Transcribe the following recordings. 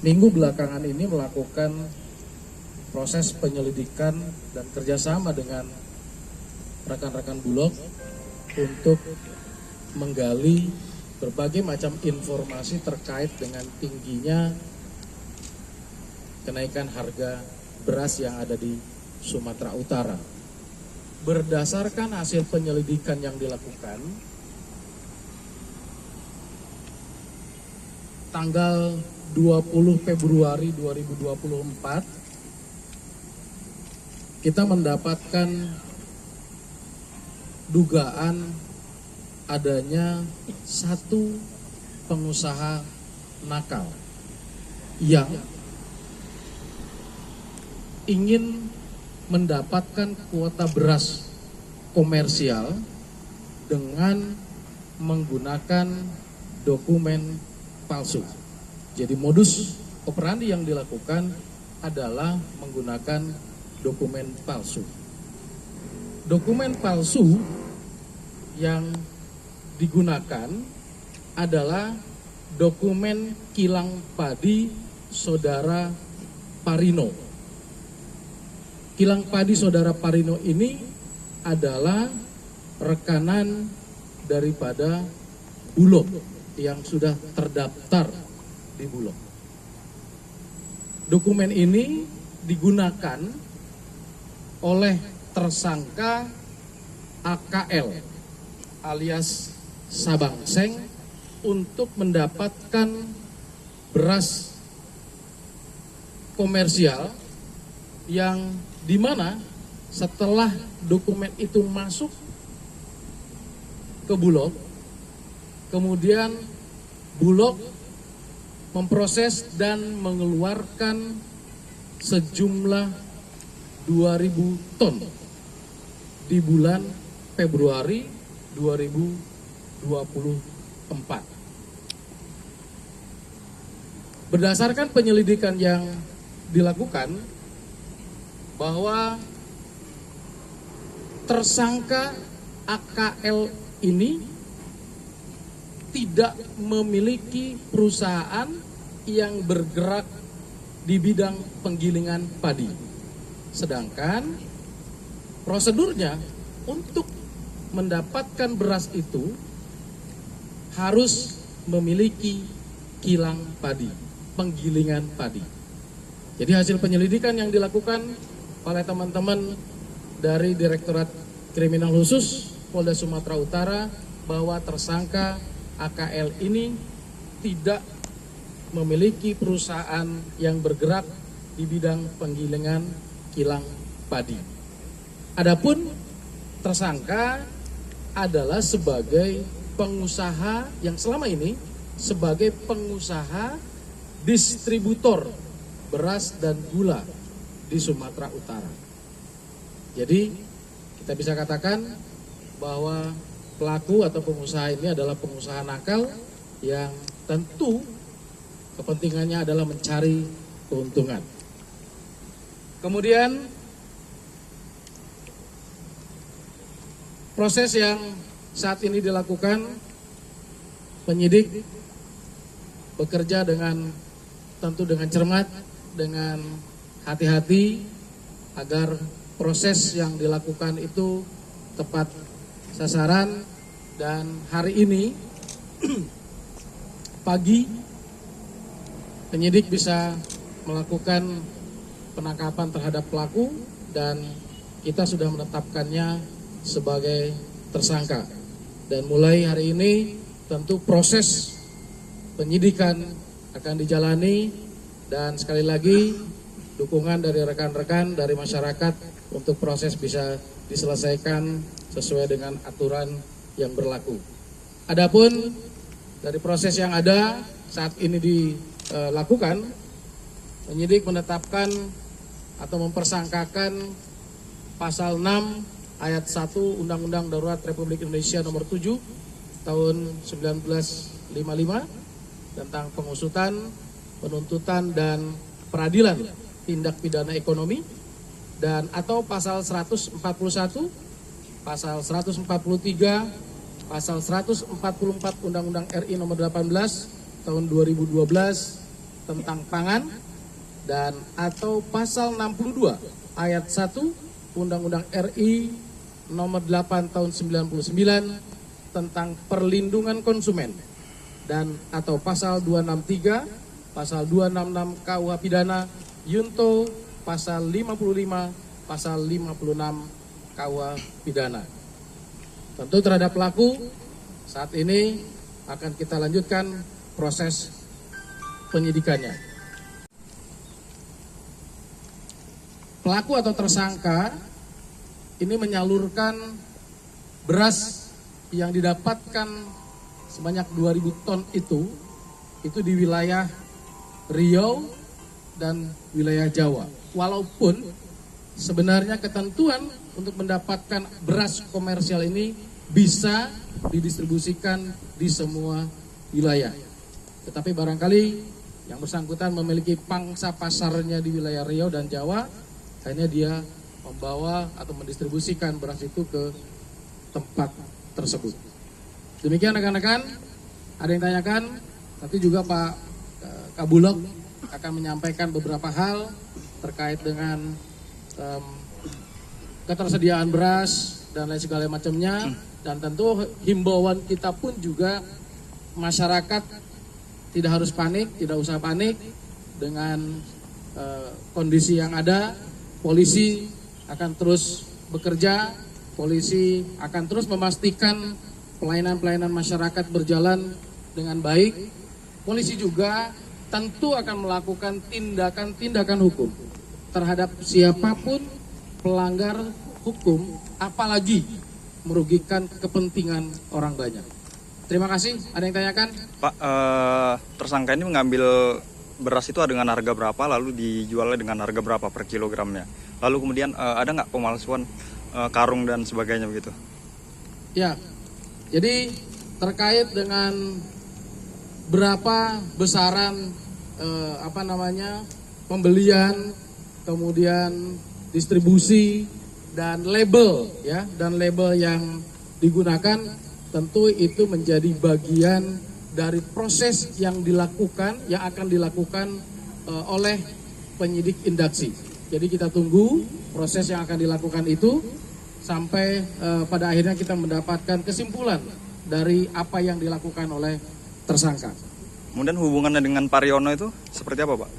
minggu belakangan ini melakukan proses penyelidikan dan kerjasama dengan rekan-rekan Bulog untuk menggali berbagai macam informasi terkait dengan tingginya kenaikan harga beras yang ada di Sumatera Utara. Berdasarkan hasil penyelidikan yang dilakukan, tanggal 20 Februari 2024, kita mendapatkan dugaan adanya satu pengusaha nakal yang ingin mendapatkan kuota beras komersial dengan menggunakan dokumen palsu. Jadi modus operandi yang dilakukan adalah menggunakan dokumen palsu. Dokumen palsu yang digunakan adalah dokumen kilang padi saudara Parino. Kilang padi saudara Parino ini adalah rekanan daripada Bulog yang sudah terdaftar di Bulog. Dokumen ini digunakan oleh tersangka AKL alias Sabangseng untuk mendapatkan beras komersial yang dimana setelah dokumen itu masuk ke Bulog, kemudian Bulog memproses dan mengeluarkan sejumlah 2.000 ton di bulan Februari 2024. Berdasarkan penyelidikan yang dilakukan, bahwa tersangka AKL ini tidak memiliki perusahaan yang bergerak di bidang penggilingan padi. Sedangkan prosedurnya untuk mendapatkan beras itu harus memiliki kilang padi, penggilingan padi. Jadi hasil penyelidikan yang dilakukan oleh teman-teman dari Direktorat Kriminal Khusus Polda Sumatera Utara bahwa tersangka AKL ini tidak memiliki perusahaan yang bergerak di bidang penggilingan kilang padi. Adapun tersangka adalah sebagai pengusaha yang selama ini sebagai pengusaha distributor beras dan gula di Sumatera Utara. Jadi kita bisa katakan bahwa pelaku atau pengusaha ini adalah pengusaha nakal yang tentu kepentingannya adalah mencari keuntungan. Kemudian proses yang saat ini dilakukan, penyidik bekerja tentu dengan cermat, dengan hati-hati agar proses yang dilakukan itu tepat sasaran. Dan hari ini pagi penyidik bisa melakukan penangkapan terhadap pelaku dan kita sudah menetapkannya sebagai tersangka. Dan mulai hari ini tentu proses penyidikan akan dijalani dan sekali lagi dukungan dari rekan-rekan dari masyarakat untuk proses bisa diselesaikan sesuai dengan aturan yang berlaku. Adapun dari proses yang ada saat ini dilakukan, penyidik menetapkan atau mempersangkakan pasal 6 ayat 1 Undang-Undang Darurat Republik Indonesia nomor 7 tahun 1955 tentang pengusutan, penuntutan dan peradilan tindak pidana ekonomi, dan atau pasal 141, pasal 143, pasal 144 Undang-Undang RI nomor 18 tahun 2012 tentang pangan dan atau pasal 62 ayat 1 Undang-Undang RI nomor 8 tahun 99 tentang perlindungan konsumen dan atau pasal 263, pasal 266 KUH pidana, Yunto pasal 55, pasal 56 KUH pidana. Tentu terhadap pelaku saat ini akan kita lanjutkan proses penyidikannya. Pelaku atau tersangka ini menyalurkan beras yang didapatkan sebanyak 2.000 ton itu di wilayah Riau dan wilayah Jawa. Walaupun sebenarnya ketentuan untuk mendapatkan beras komersial ini bisa didistribusikan di semua wilayah. Tetapi barangkali yang bersangkutan memiliki pangsa pasarnya di wilayah Riau dan Jawa, akhirnya dia membawa atau mendistribusikan beras itu ke tempat tersebut. Demikian rekan-rekan, ada yang tanyakan, nanti juga Pak Kabulok akan menyampaikan beberapa hal terkait dengan ketersediaan beras dan lain segala macamnya, dan tentu himbauan kita pun juga masyarakat tidak harus panik, tidak usah panik dengan kondisi yang ada. Polisi akan terus bekerja, polisi akan terus memastikan pelayanan-pelayanan masyarakat berjalan dengan baik. Polisi juga tentu akan melakukan tindakan-tindakan hukum terhadap siapapun pelanggar hukum, apalagi merugikan kepentingan orang banyak. Terima kasih. Ada yang tanyakan? Pak, tersangka ini mengambil beras itu dengan harga berapa, lalu dijualnya dengan harga berapa per kilogramnya? Lalu kemudian ada nggak pemalsuan karung dan sebagainya begitu? Ya, jadi terkait dengan berapa besaran pembelian, kemudian distribusi dan label yang digunakan, tentu itu menjadi bagian dari proses yang akan dilakukan oleh penyidik indaksi. Jadi kita tunggu proses yang akan dilakukan itu sampai pada akhirnya kita mendapatkan kesimpulan dari apa yang dilakukan oleh tersangka. Kemudian hubungannya dengan Pariono itu seperti apa, Pak?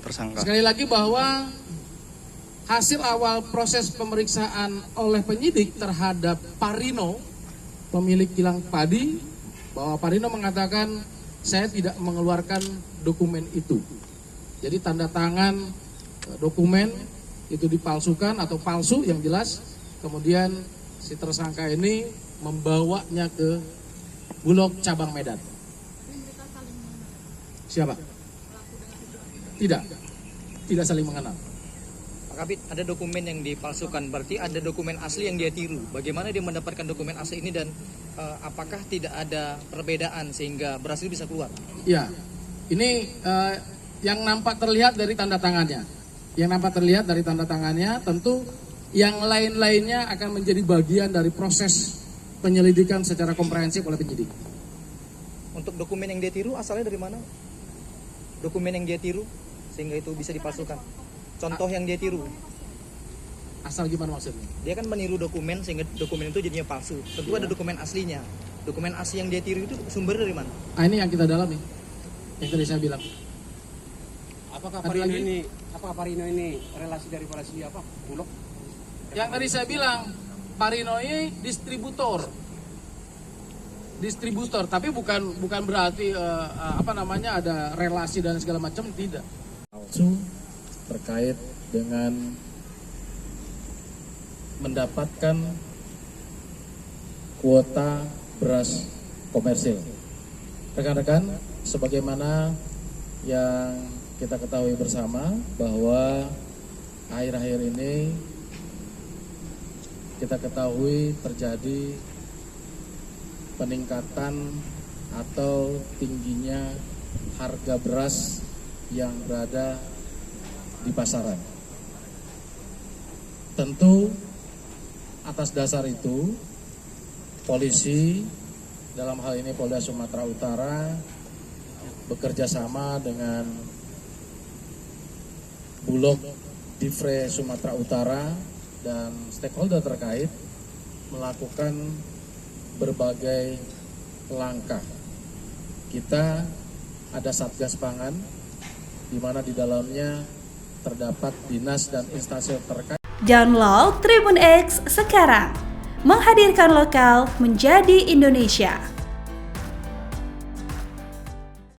Tersangka. Sekali lagi bahwa hasil awal proses pemeriksaan oleh penyidik terhadap Parino, pemilik kilang padi, bahwa Parino mengatakan saya tidak mengeluarkan dokumen itu. Jadi tanda tangan dokumen itu dipalsukan atau palsu yang jelas. Kemudian si tersangka ini membawanya ke Bulog cabang Medan. Siapa? Tidak saling mengenal. Pak Kabit, ada dokumen yang dipalsukan, berarti ada dokumen asli yang dia tiru. Bagaimana dia mendapatkan dokumen asli ini dan apakah tidak ada perbedaan sehingga beras itu bisa keluar? Ya, ini yang nampak terlihat dari tanda tangannya. Tentu yang lain-lainnya akan menjadi bagian dari proses penyelidikan secara komprehensif oleh penyidik. Untuk dokumen yang dia tiru asalnya dari mana? Dokumen yang dia tiru sehingga itu bisa dipalsukan. Contoh yang dia tiru. Asal gimana maksudnya? Dia kan meniru dokumen sehingga dokumen itu jadinya palsu. Tentu ada dokumen aslinya. Dokumen asli yang dia tiru itu sumber dari mana? Ini yang kita dalami. Yang tadi saya bilang. Apakah Parino ini relasi dari apa? Bulog? Yang tadi saya bilang, Parino ini distributor, tapi bukan berarti ada relasi dan segala macam, tidak. Palsu terkait dengan mendapatkan kuota beras komersil. Rekan-rekan, sebagaimana yang kita ketahui bersama bahwa akhir-akhir ini kita ketahui terjadi peningkatan atau tingginya harga beras yang berada di pasaran. Tentu atas dasar itu polisi, dalam hal ini Polda Sumatera Utara, bekerja sama dengan Bulog Divre Sumatera Utara dan stakeholder terkait melakukan berbagai langkah. Kita ada Satgas Pangan, di mana di dalamnya terdapat dinas dan instansi terkait. Download Tribun X sekarang, menghadirkan lokal menjadi Indonesia.